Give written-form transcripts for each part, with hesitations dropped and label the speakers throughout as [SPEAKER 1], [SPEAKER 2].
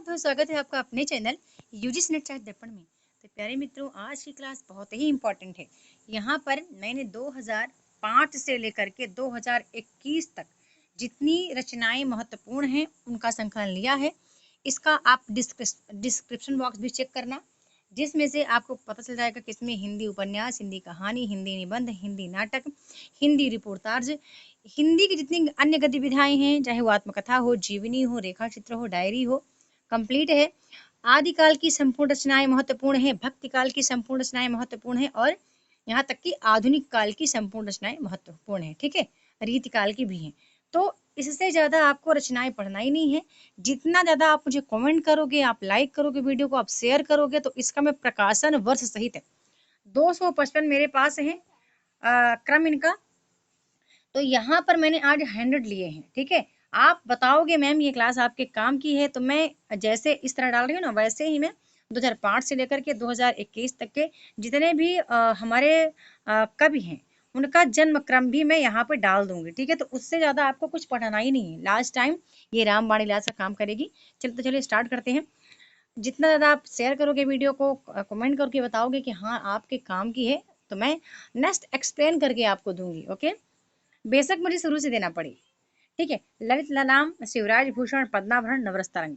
[SPEAKER 1] बहुत स्वागत है आपका अपने चैनल यूजीसी नेट चाहे दर्पण में। तो प्यारे मित्रों, आज की क्लास बहुत ही इम्पोर्टेंट है। यहाँ पर मैंने 2005 से लेकर के 2021 तक जितनी रचनाएं महत्वपूर्ण हैं उनका संकलन लिया है। इसका आप डिस्क्रिप्शन बॉक्स भी चेक करना, जिसमें से आपको पता चल जाएगा कि इसमें हिंदी उपन्यास, हिंदी कहानी, हिंदी निबंध, हिंदी नाटक, हिंदी रिपोर्टाज, हिंदी की जितनी अन्य गतिविधियां हैं, चाहे वो आत्मकथा हो, जीवनी हो, रेखा चित्र हो, डायरी हो, कंप्लीट है। आदिकाल की संपूर्ण रचनाएं महत्वपूर्ण है, भक्ति काल की संपूर्ण रचनाएं महत्वपूर्ण है और यहाँ तक कि आधुनिक काल की संपूर्ण रचनाएं महत्वपूर्ण है। ठीक है, रीति काल की भी हैं। तो इससे ज्यादा आपको रचनाएं पढ़ना ही नहीं है। जितना ज्यादा आप मुझे कमेंट करोगे, आप लाइक करोगे, वीडियो को आप शेयर करोगे, तो इसका मैं प्रकाशन वर्ष सहित है 255 मेरे पास है क्रम इनका। तो यहाँ पर मैंने आज 100 लिए हैं। ठीक है, आप बताओगे मैम ये क्लास आपके काम की है, तो मैं जैसे इस तरह डाल रही हूँ ना, वैसे ही मैं 2005 से लेकर के 2021 तक के जितने भी हमारे कवि हैं उनका जन्म क्रम भी मैं यहाँ पे डाल दूंगी। ठीक है, तो उससे ज्यादा आपको कुछ पढ़ना ही नहीं है। लास्ट टाइम ये रामबाणी लाल का काम करेगी। चलो तो चलिए स्टार्ट करते हैं। जितना ज्यादा आप शेयर करोगे वीडियो को, कमेंट करके बताओगे कि हाँ आपके काम की है, तो मैं नेक्स्ट एक्सप्लेन करके आपको दूंगी। ओके, बेशक मुझे शुरू से देना पड़े। ठीक है, ललित ललाम, शिवराज भूषण, पद्माभरण, नवरस तरंग।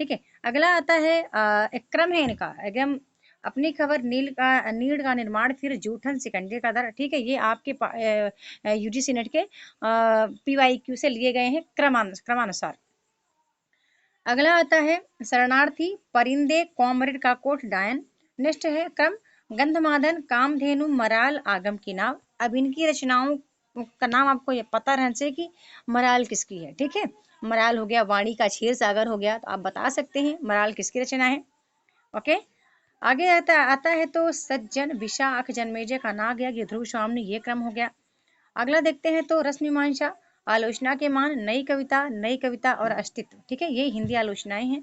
[SPEAKER 1] ठीक है, अगला आता है एक क्रम है इनका एकदम। अपनी खबर, नीड़ का निर्माण, फिर जूठन, सिकंजे का दर। ठीक है, ये आपके यूजीसी नेट के पीवाईक्यू से लिए गए हैं क्रमानुसार। अगला आता है शरणार्थी, परिंदे, कॉमरेड, काकोट, डायन। नेक्स्ट है क्रम गंधमादन, कामधेनु, मराल, आगम की नाव। अब इनकी रचनाओं का नाम आपको ये पता रहना चाहिए कि मराल किसकी है। ठीक है, मराल हो गया, वाणी का क्षीर सागर हो गया, तो आप बता सकते हैं मराल किसकी रचना है। ओके, आगे आता है तो सज्जन, विशाख, जन्मेजय का नाग यज्ञ, ध्रुव स्वामी, ये क्रम हो गया। अगला देखते हैं तो रस मीमांसा, आलोचना के मान, नई कविता और अस्तित्व। ठीक है, ये हिंदी आलोचनाएं हैं।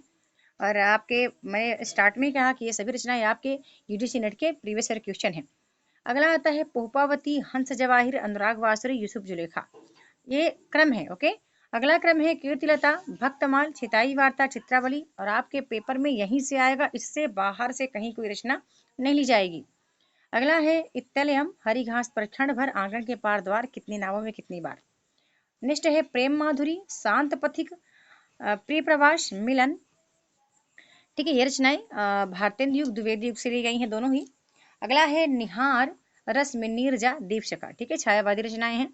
[SPEAKER 1] और आपके मैं स्टार्ट में ही कहा कि ये सभी रचनाएं आपके यूजीसी नेट के प्रीवियस ईयर क्वेश्चन हैं। अगला आता है पोपावती, हंस जवाहिर, अनुराग वासुरी, यूसुफ जुलेखा, ये क्रम है। ओके, अगला क्रम है कीर्तिलता, भक्तमाल, छिताई वार्ता, चित्रावली। और आपके पेपर में यहीं से आएगा, इससे बाहर से कहीं कोई रचना नहीं ली जाएगी। अगला है इत्तलयम, हरी घास पर क्षण भर, आंगन के पार द्वार, कितनी नावों में कितनी बार। नेक्स्ट है प्रेम माधुरी, शांत पथिक, प्रिय प्रवास, मिलन। ठीक है, ये रचनाएं भारतेंदु युग, द्विवेदी युग से ली गई हैं दोनों ही। अगला है निहार, रस में नीरजा, दीपशिखा। ठीक है, छायावादी रचनाएं हैं।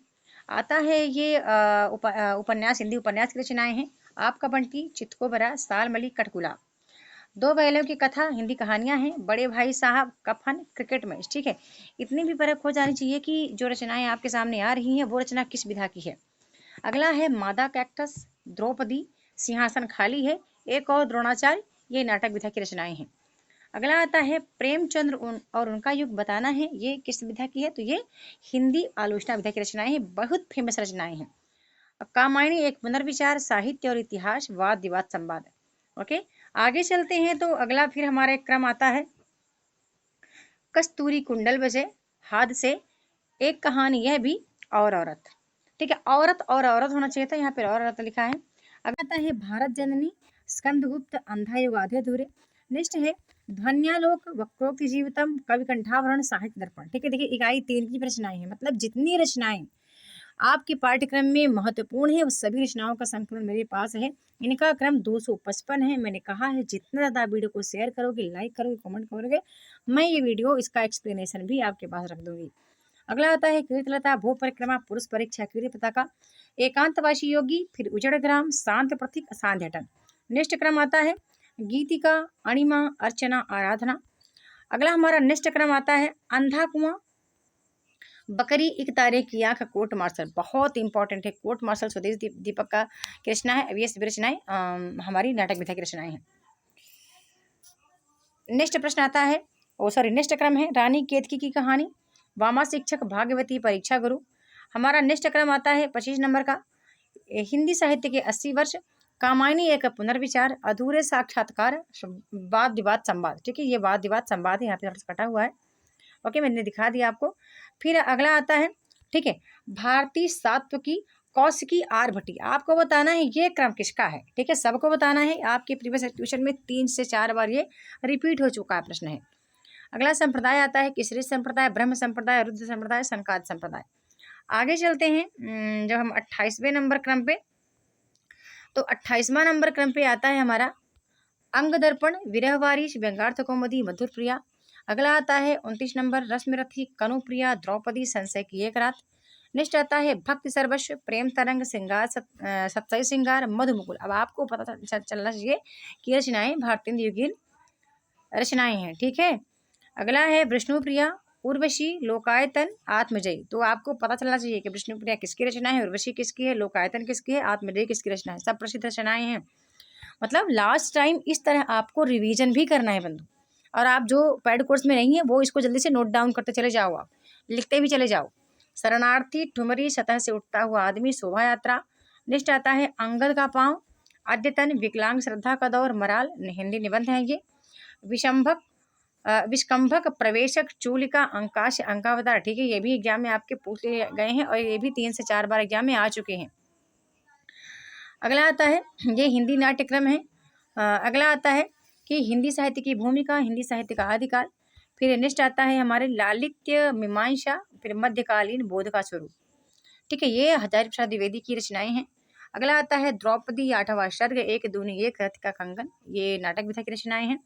[SPEAKER 1] आता है ये उपन्यास, हिंदी उपन्यास की रचनाएं हैं। आपका बंटी, चितकोबरा, सालमली, कटकुला। दो बैलों की कथा, हिंदी कहानियां हैं। बड़े भाई साहब, कफन, क्रिकेट मैच। ठीक है, इतनी भी परख हो जानी चाहिए कि जो रचनाएं आपके सामने आ रही हैं वो रचना किस विधा की है। अगला है मादा कैक्टस, द्रौपदी, सिंहासन खाली है, एक और द्रोणाचार्य, ये नाटक विधा की रचनाएं हैं। अगला आता है प्रेमचंद्र और उनका युग बताना है, ये किस विधा की है, तो ये हिंदी आलोचना विधा की रचनाएं हैं, बहुत फेमस रचनाएं हैं। कामायनी एक पुनर्विचार, साहित्य और इतिहास, वाद विवाद संवाद। ओके, आगे चलते हैं तो अगला फिर हमारा एक क्रम आता है कस्तूरी कुंडल बजे, हाथ से, एक कहानी यह भी, और औरत। ठीक है, औरत और औरत होना चाहिए था, यहाँ पे और औरत लिखा है। अगला आता है भारत जननी, स्कंदगुप्त, अंधा युग, आधे अधूरे। नेक्स्ट है ध्वन्यालोक, वक्रोक्ति जीवितम, कवि कंठाभरण, साहित्य दर्पण। ठीक है, देखिए इकाई 3 की रचनाएं हैं, मतलब जितनी रचनाएं आपके पाठ्यक्रम में महत्वपूर्ण है, उस सभी रचनाओं का संकलन मेरे पास है। इनका क्रम 255 है। मैंने कहा है जितना ज़्यादा वीडियो को शेयर करोगे, लाइक करोगे, कमेंट करोगे, मैं ये वीडियो इसका एक्सप्लेनेशन भी आपके पास रख दूंगी। अगला आता है कीर्तलता, भू परिक्रमा, पुरुष परीक्षा, कीर्ति पताका, एकांतवासी योगी, फिर उजड़ ग्राम, शांत प्रतीक, सांध्य हटन। नेक्स्ट क्रम आता है गीतिका, अणिमा, अर्चना, आराधना। अगला हमारा नेक्स्ट क्रम आता है अंधा कुआं, बकरी, एक तारे की आंख, कोर्ट मार्शल। बहुत इंपॉर्टेंट है कोर्ट मार्शल, स्वदेश दीपक का की रचना है। अब ये सभी रचनाएं हमारी नाटक विधा की रचनाएं हैं। नेक्स्ट प्रश्न आता है नेक्स्ट क्रम है रानी केतकी की कहानी, वामा शिक्षक, भाग्यवती, परीक्षा गुरु। हमारा नेक्स्ट क्रम आता है 25 नंबर का हिंदी साहित्य के 80 वर्ष, कामायनी एक पुनर्विचार, अधूरे साक्षात्कार, वाद विवाद संवाद। ठीक है, ये वाद विवाद संवाद है, यहाँ पे कटा हुआ है। ओके, मैंने दिखा दिया आपको। फिर अगला आता है, ठीक है, भारतीय सात्व की, कौशिकी आर्यभट्टी। आपको बताना है ये क्रम किसका है, ठीक है, सबको बताना है। आपके प्रीवियस ट्यूशन में 3 से 4 बार ये रिपीट हो चुका है प्रश्न है। अगला संप्रदाय आता है किसरी संप्रदाय, ब्रह्म संप्रदाय, रुद्र संप्रदाय, संकात संप्रदाय। आगे चलते हैं जब हम 28वें नंबर क्रम पे, तो 28वां नंबर क्रम पे आता है हमारा अंग दर्पण, विरहवारिश, व्यंगार्थ कौमुदी, मधुर प्रिया। अगला आता है 29 नंबर रश्मिरथी, कनुप्रिया, द्रौपदी, संशय की एक रात। नेक्स्ट आता है भक्ति सर्वस्व, प्रेम तरंग, श्रृंगार, सत्सई श्रृंगार, मधुमुकुल। अब आपको पता चलना चाहिए कि रचनाएं भारतेंद्र योगीन रचनाएं हैं, ठीक है। अगला है विष्णुप्रिया, उर्वशी, लोकायतन, आत्मजयी। तो आपको पता चलना चाहिए कि विष्णुप्रिया किसकी रचना है, उर्वशी किसकी है, लोकायतन किसकी है, आत्मजयी किसकी रचना है। सब प्रसिद्ध रचनाएं हैं। मतलब लास्ट टाइम इस तरह आपको रिवीजन भी करना है बंधु। और आप जो पैड कोर्स में नहीं है वो इसको जल्दी से नोट डाउन करते चले जाओ, आप लिखते भी चले जाओ। शरणार्थी, ठुमरी, सतह से उठता हुआ आदमी, शोभा यात्रा। नेक्स्ट आता है अंगद का पाँव, अद्यतन, विकलांग, श्रद्धा का दौर, मराल, हिंदी निबंध है ये। विष्कंभक, प्रवेशक, चूलिका, अंकाश, अंकावतार, ठीक है, ये भी एग्जाम में आपके पूछे गए हैं और ये भी 3 से 4 बार एग्जाम में आ चुके हैं। अगला आता है ये हिंदी नाट्यक्रम है। अगला आता है कि हिंदी साहित्य की भूमिका, हिंदी साहित्य का आदिकाल। फिर नेक्स्ट आता है हमारे लालित्य, मीमांसा, फिर मध्यकालीन, बोध का स्वरूप, ठीक है, ये हजारी प्रसाद द्विवेदी की रचनाएं हैं। अगला आता है द्रौपदी, 8वां सर्ग, एक दूनी एक, रथ का कंगन, ये नाटक विधा की रचनाएं हैं।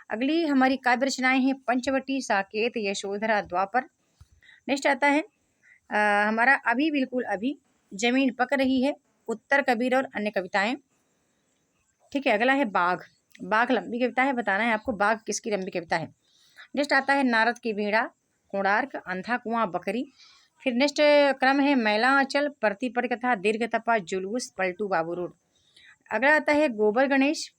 [SPEAKER 1] अगली हमारी काव्य रचनाएं हैं पंचवटी, साकेत, यशोधरा, द्वापर। नेक्स्ट आता है हमारा अभी बिल्कुल अभी, जमीन पक रही है, उत्तर कबीर और अन्य कविताएं, ठीक है। अगला है बाघ, बाघ लंबी कविता है, बताना है आपको बाघ किसकी लंबी कविता है। नेक्स्ट आता है नारद की वीणा, कोणार्क, अंधा कुआं, बकरी। फिर नेक्स्ट क्रम है मैला आंचल, प्रतिपद कथा, दीर्घ तपा, जुलूस, पलटू बाबू रोड। अगला आता है गोबर गणेश,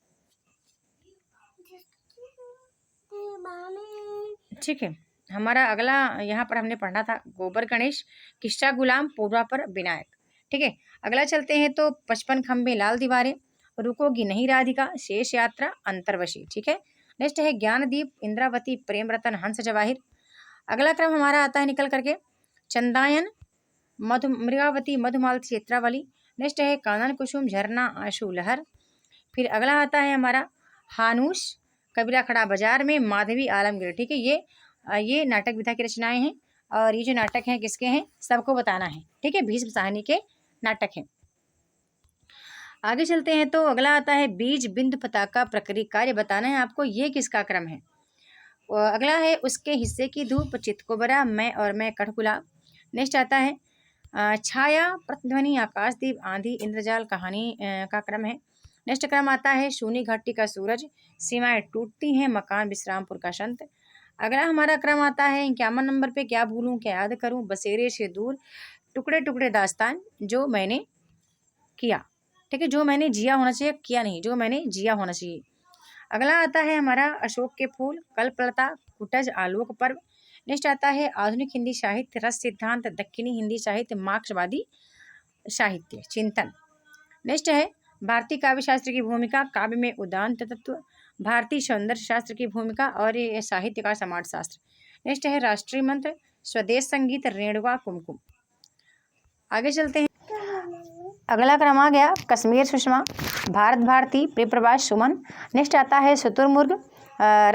[SPEAKER 1] ठीक है। हमारा अगला यहाँ पर हमने पढ़ा था गोबर गणेश, किस्सा गुलाम, पूर्वा पर विनायक, ठीक है। अगला चलते हैं तो 55 खंबे, लाल दीवारें, रुकोगी नहीं राधिका, शेष यात्रा, अंतर्वशी, ठीक है। नेक्स्ट है ज्ञानदीप, इंद्रावती, प्रेम रतन, हंस जवाहिर। अगला क्रम हमारा आता है निकल करके चंदायन, मृगावती, मधुमालती, चित्रावली। नेक्स्ट है कानन कुसुम, झरना, आंसू, लहर। फिर अगला आता है हमारा हानूस, कबीरा खड़ा बाजार में, माधवी, आलमगीर, ठीक है। ये नाटक विधा की रचनाएं हैं और ये जो नाटक हैं किसके हैं सबको बताना है, ठीक है, भीष्म साहनी के नाटक हैं। आगे चलते हैं तो अगला आता है बीज, बिंदु, पताका, प्रक्रिया, कार्य, बताना है आपको ये किसका क्रम है। अगला है उसके हिस्से की धूप, चित्त को बरा, मैं और मैं, कठगुलाब। नेक्स्ट आता है छाया, प्रतिध्वनि, आकाशदीप, आंधी, इंद्रजाल, कहानी का क्रम है। नेक्स्ट क्रम आता है शूनी घाटी का सूरज, सीमाएं टूटती हैं, मकान, विश्रामपुर का संत। अगला हमारा क्रम आता है 51 नंबर पे क्या भूलूं क्या याद करूं, बसेरे से दूर, टुकड़े टुकड़े दास्तान, जो मैंने किया, ठीक है, जो मैंने जिया होना चाहिए, किया नहीं, जो मैंने जिया होना चाहिए। अगला आता है हमारा अशोक के फूल, कल्पलता, कुटज, आलोक पर्व। नेक्स्ट आता है आधुनिक हिंदी साहित्य, रस सिद्धांत, दक्षिणी हिंदी साहित्य, मार्क्सवादी साहित्य, चिंतन। नेक्स्ट है भारतीय काव्य शास्त्र की भूमिका, काव्य में उदांत तत्व, भारतीय सौंदर्य शास्त्र की भूमिका और ये साहित्य का समाज शास्त्र। नेक्स्ट है राष्ट्रीय मंत्र, स्वदेश संगीत, रेणुका, कुमकुम। आगे चलते हैं अगला क्रम आ गया कश्मीर सुषमा, भारत भारती, प्रियप्रभाष, सुमन। नेक्स्ट आता है शुतुरमुर्ग,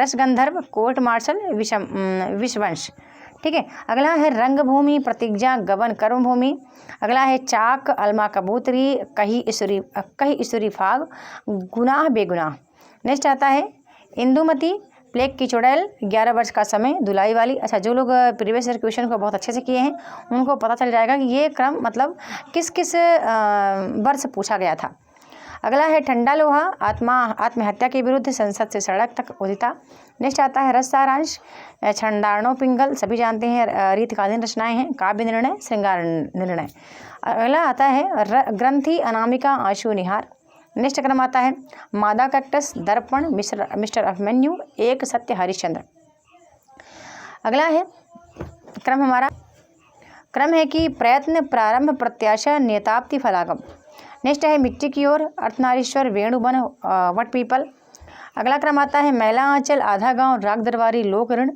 [SPEAKER 1] रसगंधर्व, कोर्ट मार्शल, विश्ववंश, ठीक है। अगला है रंगभूमि, प्रतिज्ञा, गबन, कर्मभूमि। अगला है चाक, अलमा कबूतरी, कही ईश्वरी फाग, गुनाह बेगुनाह। नेक्स्ट आता है इंदुमती, प्लेग की चुड़ैल, 11 वर्ष का समय, धुलाई वाली। अच्छा, जो लोग प्रीवियस ईयर क्वेश्चन को बहुत अच्छे से किए हैं उनको पता चल जाएगा कि ये क्रम मतलब किस किस वर्ष पूछा गया था। अगला है ठंडा लोहा, आत्महत्या के विरुद्ध, संसद से सड़क तक, उदिता। नेक्स्ट आता है रस सारांश, छंदारणो पिंगल, सभी जानते हैं रीतकालीन रचनाएं हैं, काव्य निर्णय, श्रृंगार निर्णय। अगला आता है ग्रंथि, अनामिका, आंसू, निहार। नेक्स्ट क्रम आता है मादा कैक्टस, दर्पण, मिस्टर अभिमन्यु, एक, सत्य, हरिश्चंद्र। अगला है क्रम हमारा क्रम है कि प्रयत्न, प्रारंभ, प्रत्याशा, नियताप्ति, फलागम। नेक्स्ट है मिट्टी की ओर, अर्धनारीश्वर, वेणुबन, वट पीपल। अगला क्रम आता है मैला आंचल, आधा गांव, राग दरबारी, लोक ऋण।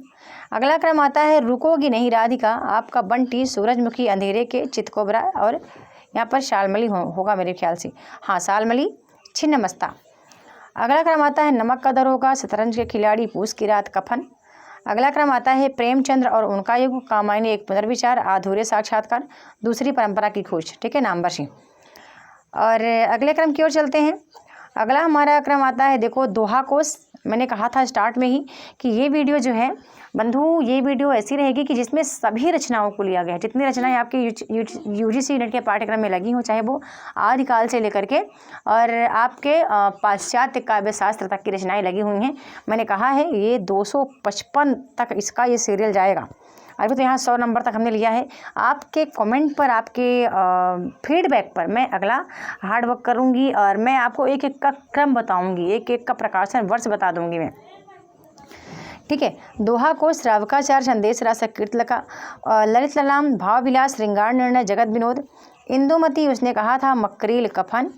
[SPEAKER 1] अगला क्रम आता है रुकोगी नहीं राधिका, आपका बंटी, सूरजमुखी, अंधेरे के, चितकोबरा और यहाँ पर शालमली होगा मेरे ख्याल से, हाँ शालमली छिन्नमस्ता। अगला क्रम आता है नमक का दरोगा, शतरंज के खिलाड़ी, पूस की रात, कफन। अगला क्रम आता है प्रेमचंद्र और उनका युग, कामायनी एक पुनर्विचार, अधूरे साक्षात्कार, दूसरी परंपरा की खोज, ठीक है, नामवशी। और अगले क्रम की ओर चलते हैं। अगला हमारा क्रम आता है देखो दोहा कोश। मैंने कहा था स्टार्ट में ही कि ये वीडियो जो है बंधु, ये वीडियो ऐसी रहेगी कि जिसमें सभी रचनाओं को लिया गया है। जितनी रचनाएं आपके यूजीसी नेट के पाठ्यक्रम में लगी हों, चाहे वो आदिकाल से लेकर के और आपके पाश्चात्य काव्य शास्त्र तक की रचनाएं लगी हुई हैं। मैंने कहा है ये 255 तक इसका ये सीरियल जाएगा। अभी तो यहाँ 100 नंबर तक हमने लिया है। आपके कमेंट पर, आपके फीडबैक पर मैं अगला हार्ड वर्क करूँगी और मैं आपको एक एक का क्रम बताऊँगी, एक एक का प्रकाशन वर्ष बता दूँगी मैं, ठीक है। दोहा को श्रावकाचार, संदेश रास, कीर्तलका, ललित ललाम, भाव विलास, श्रृंगार निर्णय, जगत विनोद, इंदुमती, उसने कहा था, मकरील, कफन।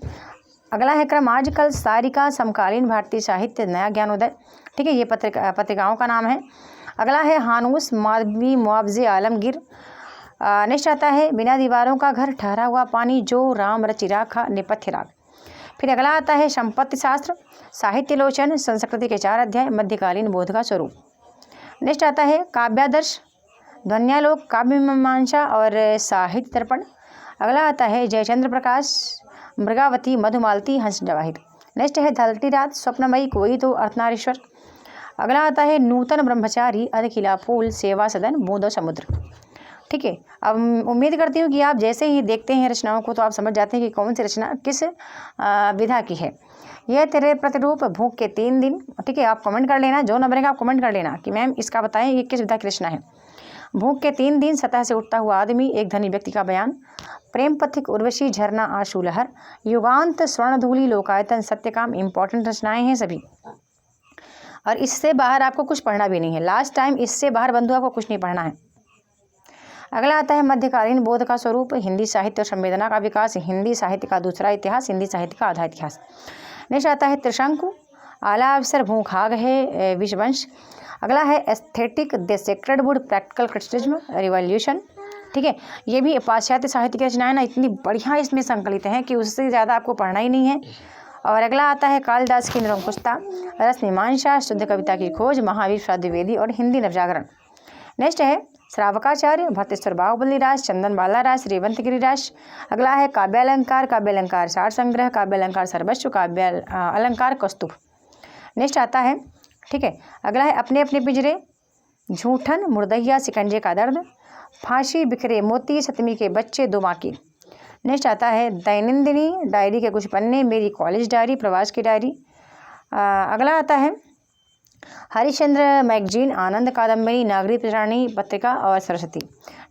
[SPEAKER 1] अगला है क्रम आजकल, सारिका, समकालीन भारतीय साहित्य, नया ज्ञानोदय, ठीक है, ये पत्रिकाओं का नाम है। अगला है हानूस, माधवी, मुआवजे, आलमगीर। नेक्स्ट आता है बिना दीवारों का घर, ठहरा हुआ पानी, जो राम रचि राखा, नेपथ्य राग। फिर अगला आता है संपत्ति शास्त्र, साहित्य लोचन, संस्कृति के 4 अध्याय, मध्यकालीन बोध का स्वरूप। नेक्स्ट आता है काव्यादर्श, ध्वन्यालोक, काव्य मीमांसा और साहित्य दर्पण। अगला आता है जयचंद्र प्रकाश, मृगावती, मधुमालती, हंस जवाहिर। नेक्स्ट है ढलती रात, स्वप्नमयी, कोई तो, अर्धनारीश्वर। अगला आता है नूतन ब्रह्मचारी, अधखिला फूल, सेवा सदन, बूंद और समुद्र, ठीक है। अब उम्मीद करती हूँ कि आप जैसे ही देखते हैं रचनाओं को तो आप समझ जाते हैं कि कौन सी रचना किस विधा की है। यह तेरे प्रतिरूप, भूख के 3 दिन, ठीक है। आप कमेंट कर लेना, जो नंबर का आप कमेंट कर लेना कि मैम इसका बताएं ये किस विधा की रचना है। भूख के 3 दिन, सतह से उठता हुआ आदमी, एक धनी व्यक्ति का बयान, प्रेम पथिक, उर्वशी, झरना, आशु लहर, युगांत, स्वर्णधूलि, लोकायतन, सत्यकाम। इंपॉर्टेंट रचनाएं हैं सभी और इससे बाहर आपको कुछ पढ़ना भी नहीं है। लास्ट टाइम इससे बाहर बंधु आपको कुछ नहीं पढ़ना है। अगला आता है मध्यकालीन बोध का स्वरूप, हिंदी साहित्य और संवेदना का विकास, हिंदी साहित्य का दूसरा इतिहास, हिंदी साहित्य का आधा इतिहास। नेक्स्ट आता है त्रिशंकु, आला अवसर, भूखाग है, विषवंश। अगला है aesthetic, the sacred would, practical criticism, revolution, ठीक है। ये भी पाश्चात्य साहित्य की रचनाएं ना इतनी बढ़िया इसमें संकलित हैं कि उससे ज़्यादा आपको पढ़ना ही नहीं है। और अगला आता है कालिदास की निरंकुशता, रस मीमांसा, शुद्ध कविता की खोज, महावीर द्विवेदी और हिंदी नवजागरण। नेक्स्ट है श्रावकाचार्य, भट्टेश्वर बाहुबली राज, चंदन बाला राज, रेवंत गिरिराज। अगला है काव्यालंकार सार संग्रह, काव्यालंकार सर्वस्व, काव्य अलंकार कौस्तुभ। नेक्स्ट आता है, ठीक है, अगला है अपने अपने पिंजरे, झूठन, मुर्दैया, शिकंजे का दर्द, फांसी, बिखरे मोती, सतमी के बच्चे, दो माँ की। नेक्स्ट आता है दैनंदिनी, डायरी के कुछ पन्ने, मेरी कॉलेज डायरी, प्रवास की डायरी। अगला आता है हरिश्चंद्र मैगजीन, आनंद कादम्बरी, नागरिक प्राणी पत्रिका और सरस्वती।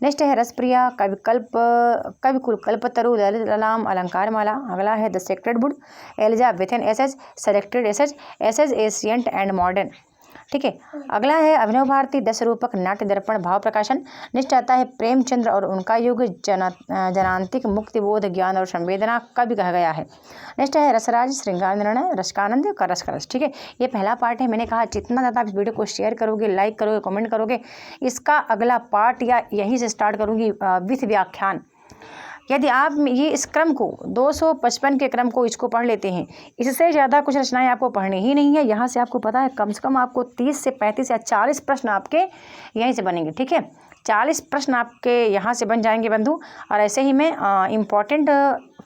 [SPEAKER 1] नेक्स्ट है रसप्रिया, कविकुल कल्पतरु, ललित ललाम, अलंकार माला। अगला है the sacred wood, Elizabethan essays, selected essays, ancient and modern, ठीक है। अगला है अभिनव भारती, 10 रूपक, नाट्य दर्पण, भाव प्रकाशन। नेक्स्ट आता है प्रेमचंद्र और उनका युग, जनांतिक, मुक्तिबोध, ज्ञान और संवेदना कवि कहा गया है। नेक्स्ट है रसराज, श्रृंगार निर्णय, रसकानंद का रस, ठीक है। ये पहला पार्ट है। मैंने कहा जितना ज़्यादा आप इस वीडियो को शेयर करोगे, लाइक करोगे, कमेंट करोगे, इसका अगला पार्ट या यहीं से स्टार्ट करूँगी विथ व्याख्यान। यदि आप ये इस क्रम को 255 के क्रम को इसको पढ़ लेते हैं, इससे ज़्यादा कुछ रचनाएं आपको पढ़नी ही नहीं है। यहाँ से आपको पता है कम से कम आपको 30 से 35 या 40 प्रश्न आपके यहीं से बनेंगे, ठीक है। 40 प्रश्न आपके यहाँ से बन जाएंगे बंधु। और ऐसे ही मैं इम्पॉर्टेंट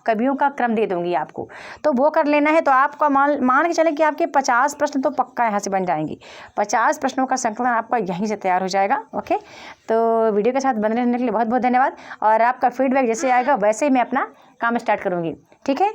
[SPEAKER 1] कवियों का क्रम दे दूंगी आपको, तो वो कर लेना है। तो आपका मान के चले कि आपके 50 प्रश्न तो पक्का यहाँ से बन जाएंगे। 50 प्रश्नों का संकलन आपका यहीं से तैयार हो जाएगा। ओके, तो वीडियो के साथ बने रहने के लिए बहुत बहुत धन्यवाद। और आपका फीडबैक जैसे आएगा वैसे ही मैं अपना काम स्टार्ट करूँगी, ठीक है।